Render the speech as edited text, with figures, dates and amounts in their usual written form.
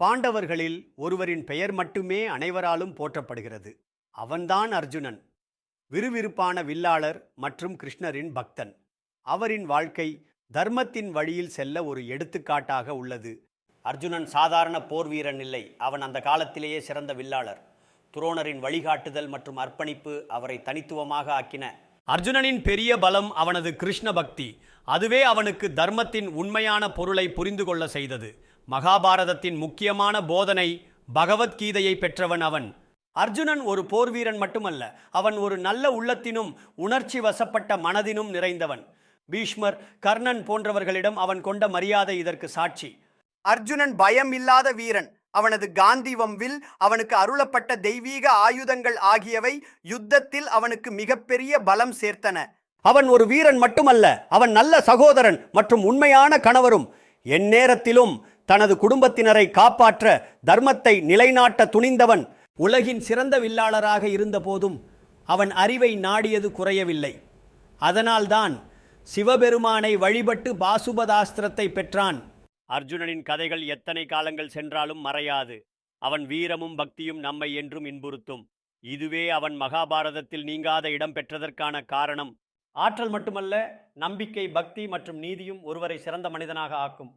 பாண்டவர்களில் ஒருவரின் பெயர் மட்டுமே அனைவராலும் போற்றப்படுகிறது. அவன்தான் அர்ஜுனன். விறுவிறுப்பான வில்லாளர் மற்றும் கிருஷ்ணரின் பக்தன். அவரின் வாழ்க்கை தர்மத்தின் வழியில் செல்ல ஒரு எடுத்துக்காட்டாக உள்ளது. அர்ஜுனன் சாதாரண போர் வீரன் இல்லை. அவன் அந்த காலத்திலேயே சிறந்த வில்லாளர். துரோணரின் வழிகாட்டுதல் மற்றும் அர்ப்பணிப்பு அவரை தனித்துவமாக ஆக்கின. அர்ஜுனனின் பெரிய பலம் அவனது கிருஷ்ண பக்தி. அதுவே அவனுக்கு தர்மத்தின் உண்மையான பொருளை புரிந்து கொள்ள செய்தது. மகாபாரதத்தின் முக்கியமான போதனை பகவத்கீதையை பெற்றவன் அவன். அர்ஜுனன் ஒரு போர் வீரன் மட்டுமல்ல, அவன் ஒரு நல்ல உள்ளத்தினும் உணர்ச்சி வசப்பட்ட மனதினும் நிறைந்தவன். பீஷ்மர், கர்ணன் போன்றவர்களிடம் அவன் கொண்ட மரியாதை இதற்கு சாட்சி. அர்ஜுனன் பயம் இல்லாத வீரன். அவனது காந்திவம் வில், அவனுக்கு அருளப்பட்ட தெய்வீக ஆயுதங்கள் ஆகியவை யுத்தத்தில் அவனுக்கு மிகப்பெரிய பலம் சேர்த்தன. அவன் ஒரு வீரன் மட்டுமல்ல, அவன் நல்ல சகோதரன் மற்றும் உண்மையான கணவரும். எந்நேரத்திலும் தனது குடும்பத்தினரை காப்பாற்ற, தர்மத்தை நிலைநாட்ட துணிந்தவன். உலகின் சிறந்த வில்லாளராக இருந்த போதும் அவன் அறிவை நாடியது குறையவில்லை. அதனால்தான் சிவபெருமானை வழிபட்டு பாசுபதாஸ்திரத்தை பெற்றான். அர்ஜுனனின் கதைகள் எத்தனை காலங்கள் சென்றாலும் மறையாது. அவன் வீரமும் பக்தியும் நம்மை என்றும் இன்புறுத்தும். இதுவே அவன் மகாபாரதத்தில் நீங்காத இடம் பெற்றதற்கான காரணம். ஆற்றல் மட்டுமல்ல, நம்பிக்கை, பக்தி மற்றும் நீதியும் ஒருவரை சிறந்த மனிதனாக ஆக்கும்.